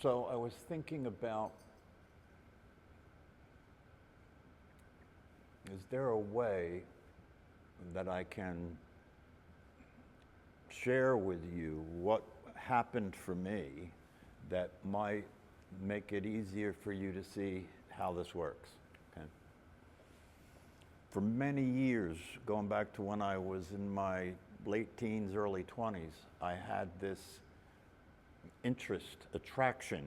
So I was thinking about, is there a way that I can share with you what happened for me that might make it easier for you to see how this works? Okay. For many years, going back to when I was in my late teens, early 20s, I had this interest, attraction.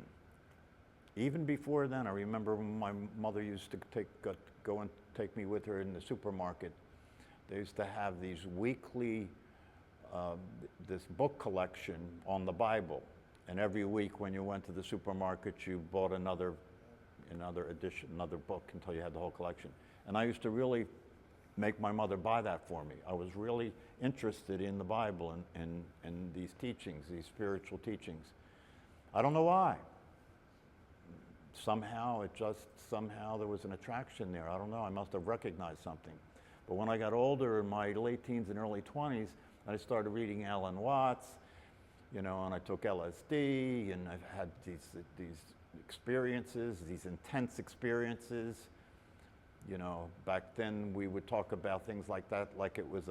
Even before then, I remember when my mother used to go and take me with her in the supermarket. They used to have these weekly, this book collection on the Bible. And every week when you went to the supermarket, you bought another edition, another book until you had the whole collection. And I used to really make my mother buy that for me. I was really interested in the Bible and these teachings, these spiritual teachings. I don't know why. Somehow there was an attraction there. I don't know, I must have recognized something. But when I got older, in my late teens and early 20s, I started reading Alan Watts, and I took LSD, and I've had these experiences, these intense experiences. Back then we would talk about things like that like it was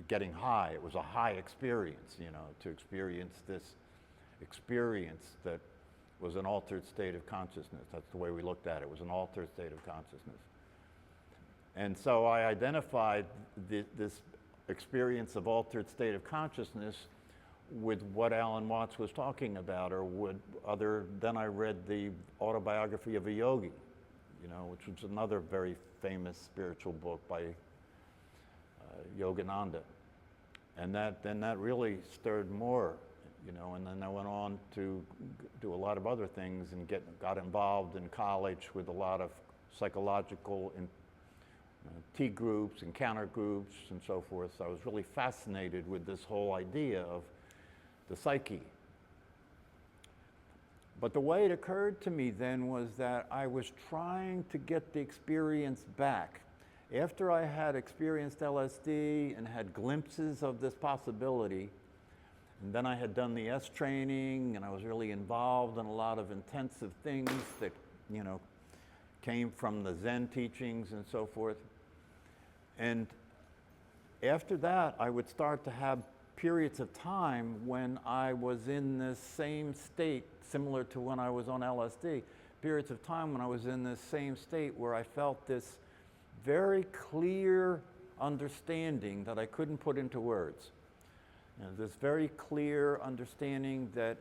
getting high. It was a high experience, to experience this experience that was an altered state of consciousness. That's the way we looked at it. It was an altered state of consciousness. And so I identified this experience of altered state of consciousness with what Alan Watts was talking about, then I read the autobiography of a yogi, which was another very famous spiritual book by Yogananda. And that really stirred more, and then I went on to do a lot of other things and got involved in college with a lot of psychological T groups and counter groups and so forth. So I was really fascinated with this whole idea of the psyche. But the way it occurred to me then was that I was trying to get the experience back. After I had experienced LSD and had glimpses of this possibility, and then I had done the S training, and I was really involved in a lot of intensive things that, came from the Zen teachings and so forth. And after that, I would start to have periods of time when I was in this same state, similar to when I was on LSD, periods of time when I was in this same state where I felt this very clear understanding that I couldn't put into words. This very clear understanding that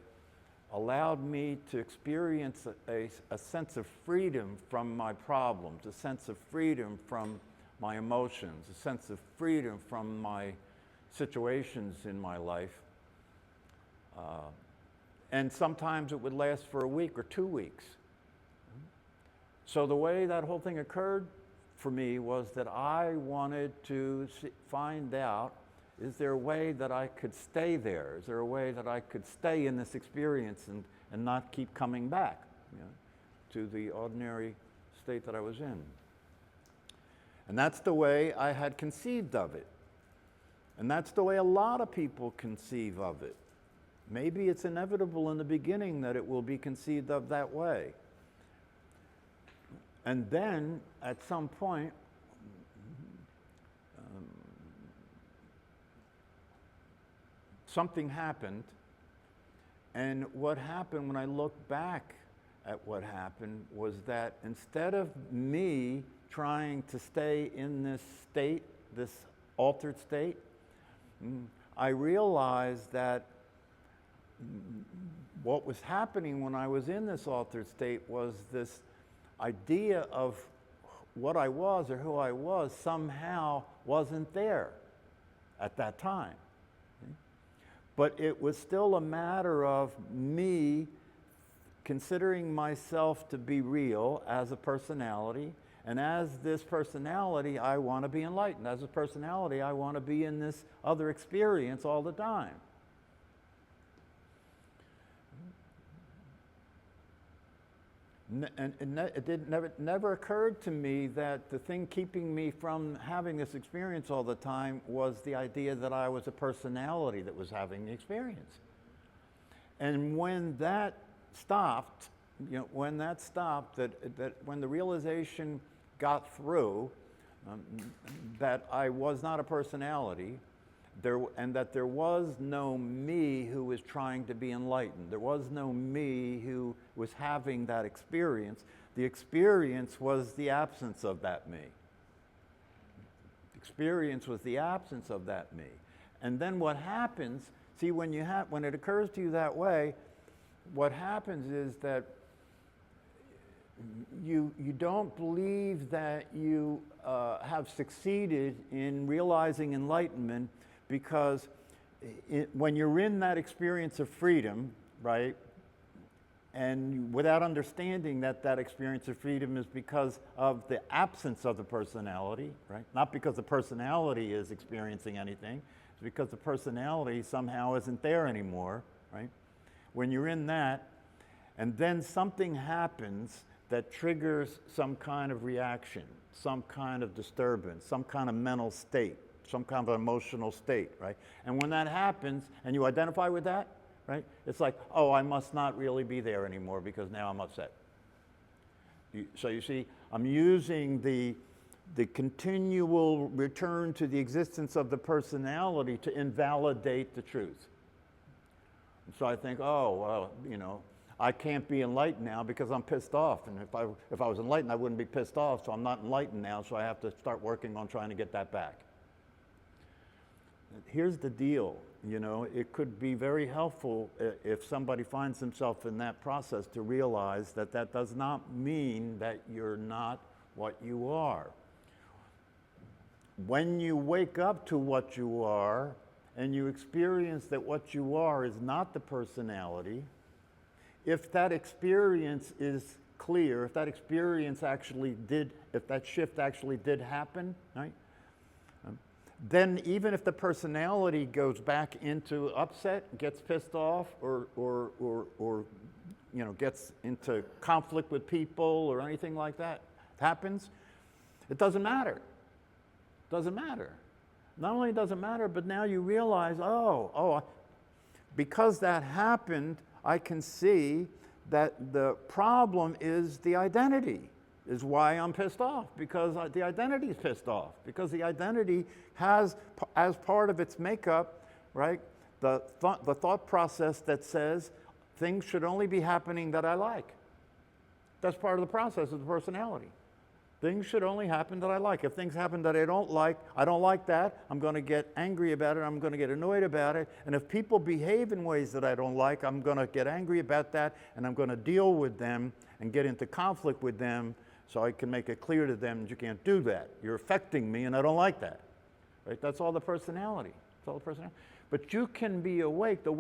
allowed me to experience a sense of freedom from my problems, a sense of freedom from my emotions, a sense of freedom from my situations in my life. And sometimes it would last for a week or 2 weeks. So the way that whole thing occurred for me was that I wanted to find out, is there a way that I could stay there? Is there a way that I could stay in this experience and not keep coming back to the ordinary state that I was in? And that's the way I had conceived of it. And that's the way a lot of people conceive of it. Maybe it's inevitable in the beginning that it will be conceived of that way. And then, at some point, something happened. And what happened when I look back at what happened was that instead of me trying to stay in this state, this altered state, I realized that what was happening when I was in this altered state was this idea of what I was or who I was somehow wasn't there at that time. But it was still a matter of me considering myself to be real as a personality, and as this personality, I want to be enlightened. As a personality, I want to be in this other experience all the time. And it never occurred to me that the thing keeping me from having this experience all the time was the idea that I was a personality that was having the experience. And when that stopped, when that stopped, that when the realization got through that I was not a personality, and that there was no me who was trying to be enlightened. There was no me who was having that experience. The experience was the absence of that me. Experience was the absence of that me. And then what happens, see, when it occurs to you that way, what happens is that you don't believe that you have succeeded in realizing enlightenment, because when you're in that experience of freedom, right, and without understanding that that experience of freedom is because of the absence of the personality, right, not because the personality is experiencing anything, it's because the personality somehow isn't there anymore, right? When you're in that, and then something happens that triggers some kind of reaction, some kind of disturbance, some kind of mental state, some kind of emotional state, right? And when that happens, and you identify with that, right? It's like, oh, I must not really be there anymore because now I'm upset. So you see, I'm using the continual return to the existence of the personality to invalidate the truth. So I think, oh, well, I can't be enlightened now because I'm pissed off. And if I was enlightened, I wouldn't be pissed off. So I'm not enlightened now, so I have to start working on trying to get that back. Here's the deal, it could be very helpful if somebody finds himself in that process to realize that that does not mean that you're not what you are. When you wake up to what you are and you experience that what you are is not the personality, if that experience is clear, if that shift actually did happen, right? Then even if the personality goes back into upset, gets pissed off, or gets into conflict with people or anything like that happens, it doesn't matter. Doesn't matter. Not only does it matter, but now you realize, because that happened, I can see that the problem is the identity. Is why I'm pissed off, because the identity is pissed off, because the identity has, as part of its makeup, right, the thought process that says things should only be happening that I like. That's part of the process of the personality. Things should only happen that I like. If things happen that I don't like that, I'm going to get angry about it, I'm going to get annoyed about it, and if people behave in ways that I don't like, I'm going to get angry about that, and I'm going to deal with them and get into conflict with them, so I can make it clear to them that you can't do that. You're affecting me, and I don't like that. Right? That's all the personality. That's all the personality. But you can be awake. The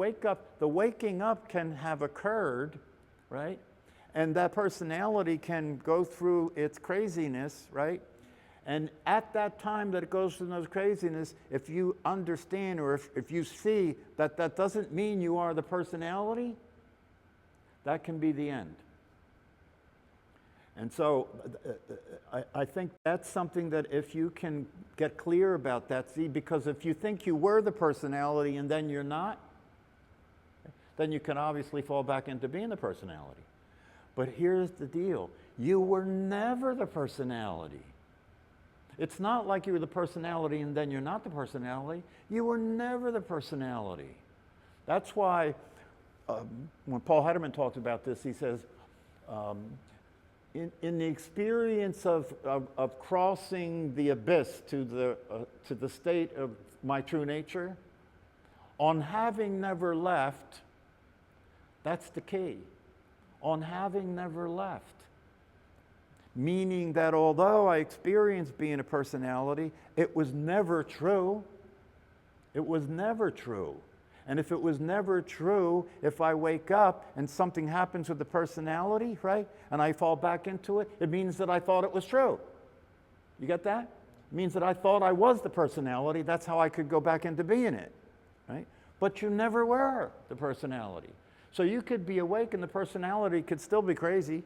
waking up can have occurred, right? And that personality can go through its craziness, right? And at that time that it goes through those craziness, if you understand, or if you see that that doesn't mean you are the personality, that can be the end. And so I think that's something that if you can get clear about that, see, because if you think you were the personality and then you're not, then you can obviously fall back into being the personality. But here's the deal. You were never the personality. It's not like you were the personality and then you're not the personality. You were never the personality. That's why when Paul Hederman talks about this, he says, in the experience of crossing the abyss to the state of my true nature, on having never left, that's the key. On having never left. Meaning that although I experienced being a personality, it was never true. It was never true. And if it was never true, if I wake up and something happens with the personality, right, and I fall back into it, it means that I thought it was true. You get that? It means that I thought I was the personality. That's how I could go back into being it, right? But you never were the personality. So you could be awake and the personality could still be crazy,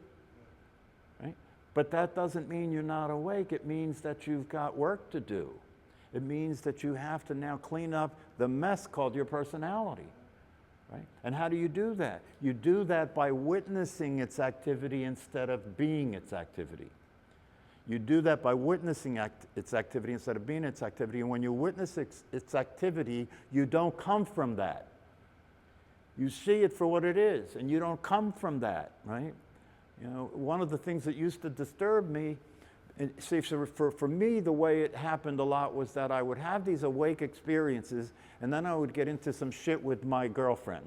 right? But that doesn't mean you're not awake. It means that you've got work to do. It means that you have to now clean up the mess called your personality, right? And how do you do that? You do that by witnessing its activity instead of being its activity. You do that by witnessing its activity instead of being its activity. And when you witness its activity, you don't come from that. You see it for what it is, and you don't come from that, right? You know, one of the things that used to disturb me, and see, so for me, the way it happened a lot was that I would have these awake experiences, and then I would get into some shit with my girlfriend,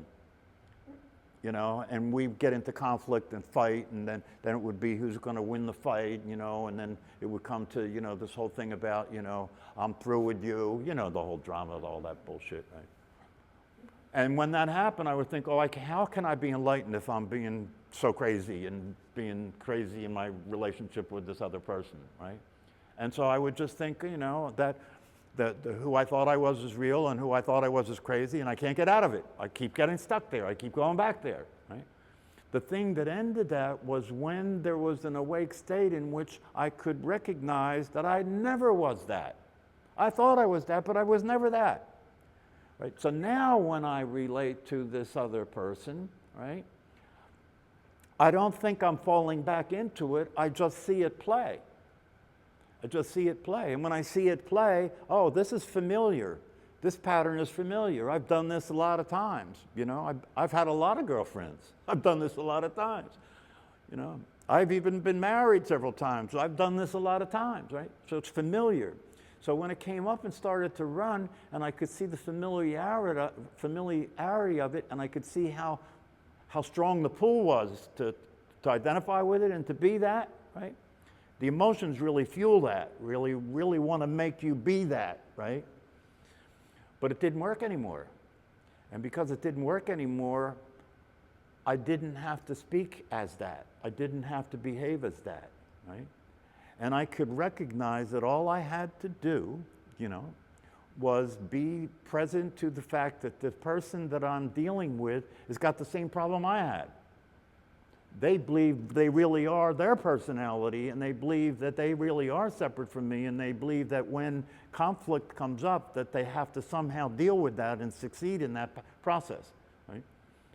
you know, and we'd get into conflict and fight, and then it would be who's going to win the fight, you know, and then it would come to, you know, this whole thing about, you know, I'm through with you, you know, the whole drama, all that bullshit, right? And when that happened, I would think, oh, how can I be enlightened if I'm being so crazy and being crazy in my relationship with this other person, right? And so I would just think, you know, that who I thought I was is real and who I thought I was is crazy, and I can't get out of it. I keep getting stuck there. I keep going back there, right? The thing that ended that was when there was an awake state in which I could recognize that I never was that. I thought I was that, but I was never that. Right? So now when I relate to this other person, right, I don't think I'm falling back into it. I just see it play. I just see it play. And when I see it play, oh, this is familiar. This pattern is familiar. I've done this a lot of times. You know, I've had a lot of girlfriends. I've done this a lot of times. You know, I've even been married several times. I've done this a lot of times, right? So it's familiar. So when it came up and started to run, and I could see the familiarity of it, and I could see how strong the pull was to identify with it and to be that, right? The emotions really fuel that, really want to make you be that, right? But it didn't work anymore. And because it didn't work anymore, I didn't have to speak as that. I didn't have to behave as that, right? And I could recognize that all I had to do, you know, was be present to the fact that the person that I'm dealing with has got the same problem I had. They believe they really are their personality, and they believe that they really are separate from me, and they believe that when conflict comes up, that they have to somehow deal with that and succeed in that process, right?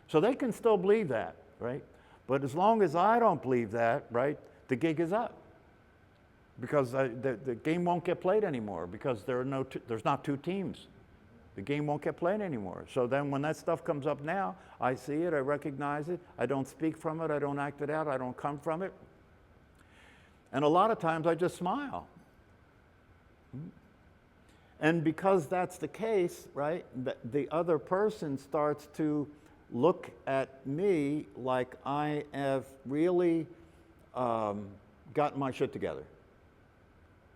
So they can still believe that, right? But as long as I don't believe that, right, the gig is up. Because the game won't get played anymore because there's not two teams. The game won't get played anymore. So then when that stuff comes up now, I see it, I recognize it, I don't speak from it, I don't act it out, I don't come from it. And a lot of times I just smile. And because that's the case, right, the other person starts to look at me like I have really gotten my shit together.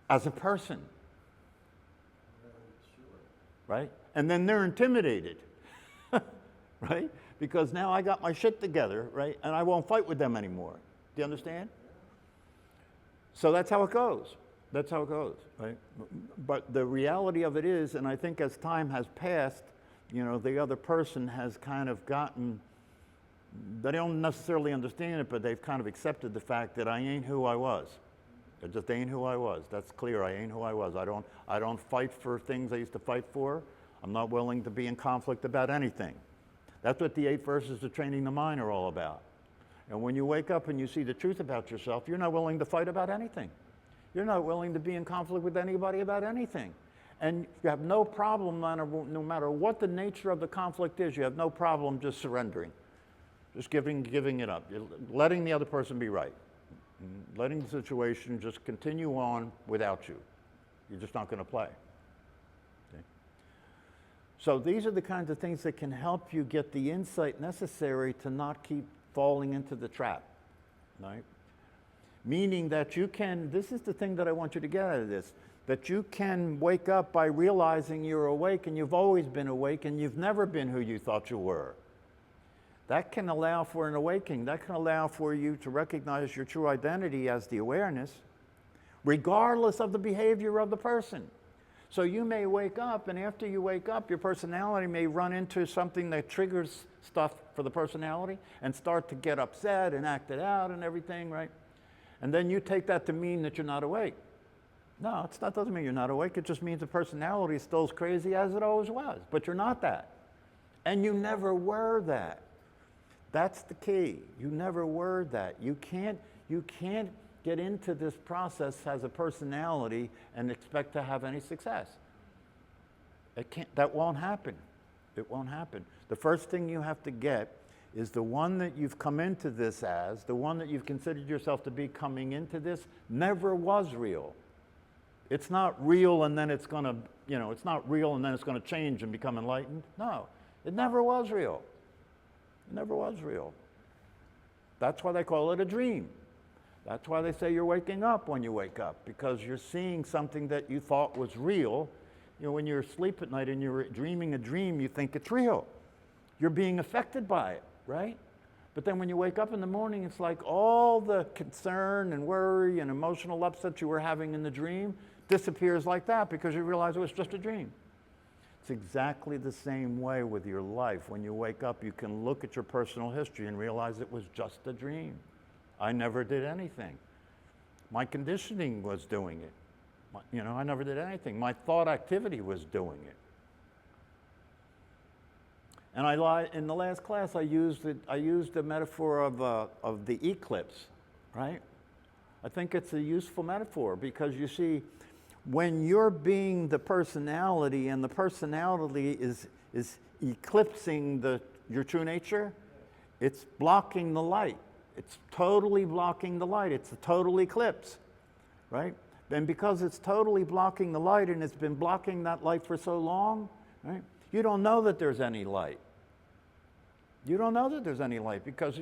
As a person, right? And then they're intimidated, right? Because now I got my shit together, right? And I won't fight with them anymore. Do you understand? So that's how it goes. That's how it goes, right? But the reality of it is, and I think as time has passed, you know, the other person has kind of gotten, they don't necessarily understand it, but they've kind of accepted the fact that I ain't who I was. I just ain't who I was. That's clear. I ain't who I was. I don't fight for things I used to fight for. I'm not willing to be in conflict about anything. That's what the 8 verses of training the mind are all about. And when you wake up and you see the truth about yourself, you're not willing to fight about anything. You're not willing to be in conflict with anybody about anything. And you have no problem, no matter what the nature of the conflict is, you have no problem just surrendering. Just giving it up. You're letting the other person be right. Letting the situation just continue on without you. You're just not going to play. Okay? So these are the kinds of things that can help you get the insight necessary to not keep falling into the trap, right? Meaning that you can, this is the thing that I want you to get out of this, that you can wake up by realizing you're awake and you've always been awake and you've never been who you thought you were. That can allow for an awakening. That can allow for you to recognize your true identity as the awareness, regardless of the behavior of the person. So you may wake up, and after you wake up, your personality may run into something that triggers stuff for the personality and start to get upset and act it out and everything, right? And then you take that to mean that you're not awake. No, that doesn't mean you're not awake. It just means the personality is still as crazy as it always was, but you're not that. And you never were that. That's the key. You never were that. You can't get into this process as a personality and expect to have any success. That won't happen. It won't happen. The first thing you have to get is the one that you've come into this as, the one that you've considered yourself to be coming into this, never was real. It's not real and then it's going to, it's not real and then it's going to change and become enlightened. No, it never was real. It never was real. That's why they call it a dream. That's why they say you're waking up when you wake up, because you're seeing something that you thought was real. When you're asleep at night and you're dreaming a dream, you think it's real. You're being affected by it, right? But then when you wake up in the morning, it's like all the concern and worry and emotional upset you were having in the dream disappears like that, because you realize it was just a dream. It's exactly the same way with your life. When you wake up, you can look at your personal history and realize it was just a dream. I never did anything. My conditioning was doing it. I never did anything. My thought activity was doing it. And in the last class, I used the metaphor of the eclipse, right? I think it's a useful metaphor, because you see, when you're being the personality and the personality is eclipsing your true nature, it's blocking the light. It's totally blocking the light. It's a total eclipse, right? And because it's totally blocking the light, and it's been blocking that light for so long, right? You don't know that there's any light. You don't know that there's any light, because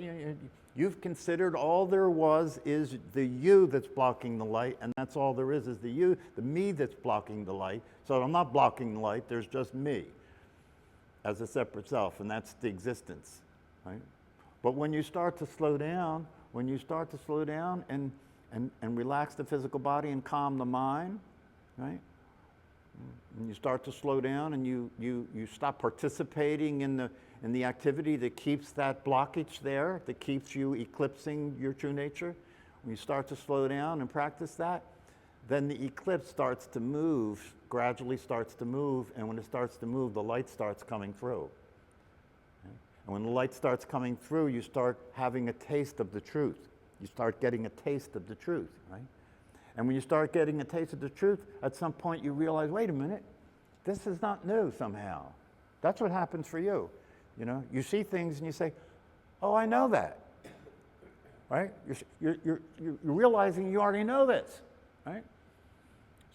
you've considered all there was is the you that's blocking the light, and that's all there is the you, the me that's blocking the light. So I'm not blocking the light, there's just me as a separate self, and that's the existence, right? But when you start to slow down, and relax the physical body and calm the mind, right? And you start to slow down, and you stop participating in the activity that keeps that blockage there, that keeps you eclipsing your true nature. When you start to slow down and practice that, then the eclipse starts to move, gradually starts to move, and when it starts to move, the light starts coming through. And when the light starts coming through, you start having a taste of the truth. You start getting a taste of the truth, right? And when you start getting a taste of the truth, at some point you realize, wait a minute, this is not new somehow. That's what happens for you. You see things and you say, oh, I know that, right? You're realizing you already know this, right?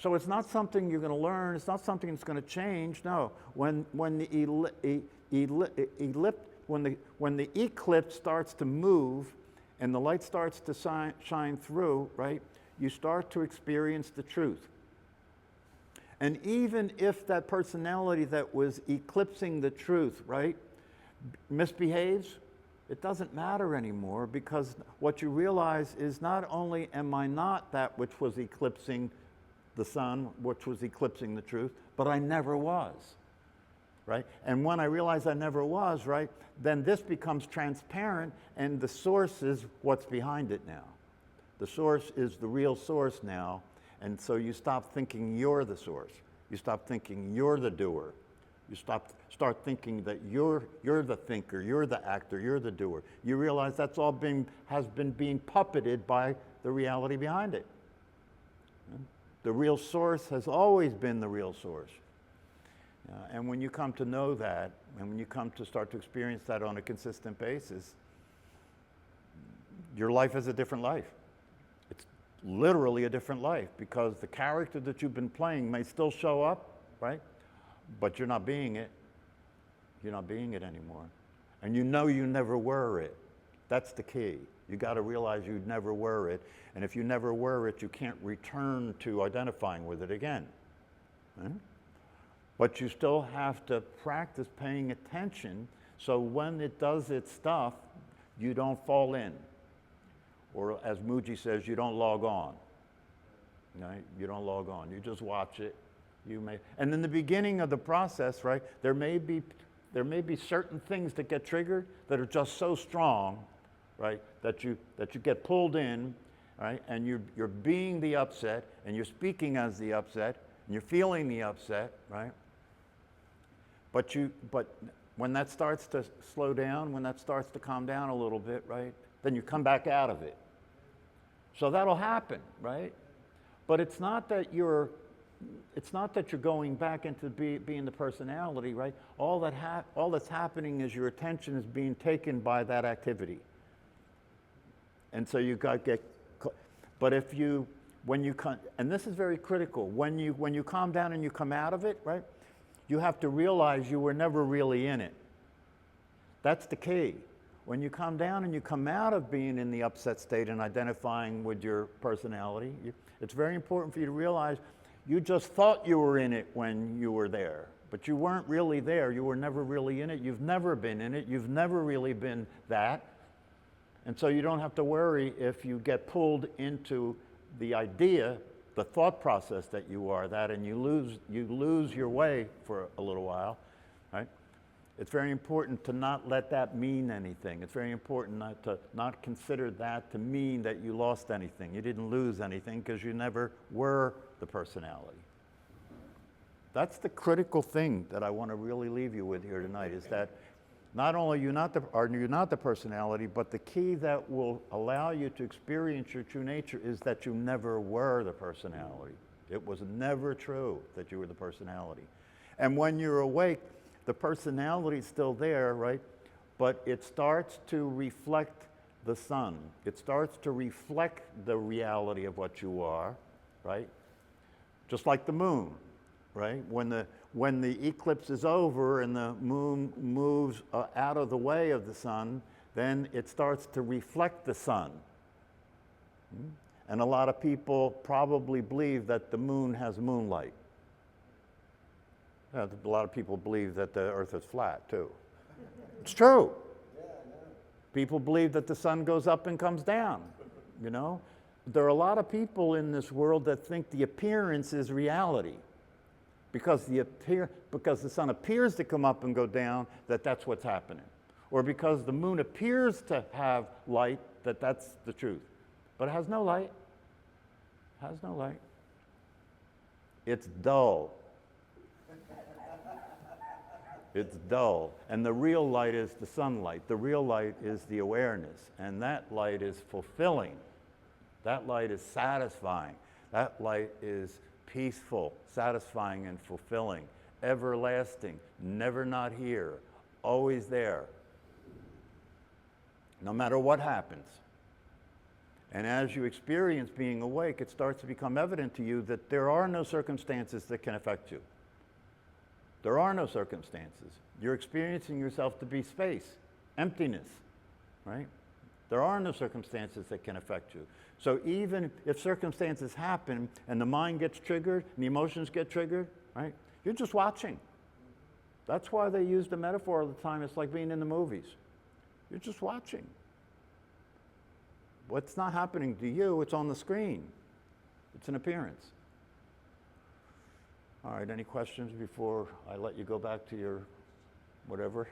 So it's not something you're going to learn. It's not something that's going to change. No, when the eclipse starts to move and the light starts to shine through, right, you start to experience the truth. And even if that personality that was eclipsing the truth, right, misbehaves, it doesn't matter anymore, because what you realize is not only am I not that which was eclipsing the sun, which was eclipsing the truth, but I never was, right? And when I realize I never was, right, then this becomes transparent, and the source is what's behind it now. The source is the real source now, and so you stop thinking you're the source. You stop thinking you're the doer. You start thinking that you're the thinker, you're the actor, you're the doer. You realize that's all has been being puppeted by the reality behind it. The real source has always been the real source. And when you come to know that, and when you come to start to experience that on a consistent basis, your life is a different life. It's literally a different life, because the character that you've been playing may still show up, right? But you're not being it. You're not being it anymore. And you know you never were it. That's the key. You got to realize you never were it. And if you never were it, you can't return to identifying with it again. Right? But you still have to practice paying attention, so when it does its stuff, you don't fall in. Or as Muji says, you don't log on. Right? You don't log on. You just watch it. And in the beginning of the process, right, there may be certain things that get triggered that are just so strong, right, that you get pulled in, right, and you're being the upset, and you're speaking as the upset, and you're feeling the upset, right. But When that starts to slow down, when that starts to calm down a little bit, right, then you come back out of it. So that'll happen, right? But it's not that you're going back into being the personality, right? All that's happening is your attention is being taken by that activity. And so you got to get, but if you, when you come, and this is very critical, when you calm down and you come out of it, right? You have to realize you were never really in it. That's the key. When you calm down and you come out of being in the upset state and identifying with your personality, it's very important for you to realize you just thought you were in it when you were there, but you weren't really there. You were never really in it. You've never been in it. You've never really been that. And so you don't have to worry if you get pulled into the idea, the thought process that you are that, and you lose your way for a little while, right? It's very important to not let that mean anything. It's very important not consider that to mean that you lost anything. You didn't lose anything because you never were the personality. That's the critical thing that I want to really leave you with here tonight, is that not only are you not the personality, but the key that will allow you to experience your true nature is that you never were the personality. It was never true that you were the personality. And when you're awake, the personality is still there, right? But it starts to reflect the sun. It starts to reflect the reality of what you are, right? Just like the moon, right? When the eclipse is over and the moon moves out of the way of the sun, then it starts to reflect the sun. And a lot of people probably believe that the moon has moonlight. A lot of people believe that the earth is flat too. It's true. People believe that the sun goes up and comes down, you know? There are a lot of people in this world that think the appearance is reality. Because the sun appears to come up and go down, that's what's happening. Or because the moon appears to have light, that's the truth. But it has no light. It has no light. It's dull. It's dull. And the real light is the sunlight. The real light is the awareness. And that light is fulfilling. That light is satisfying. That light is peaceful, satisfying, and fulfilling. Everlasting, never not here, always there. No matter what happens. And as you experience being awake, it starts to become evident to you that there are no circumstances that can affect you. There are no circumstances. You're experiencing yourself to be space, emptiness, right? There are no circumstances that can affect you. So even if circumstances happen and the mind gets triggered and the emotions get triggered, right? You're just watching. That's why they use the metaphor all the time. It's like being in the movies. You're just watching. What's not happening to you, it's on the screen. It's an appearance. All right, any questions before I let you go back to your whatever?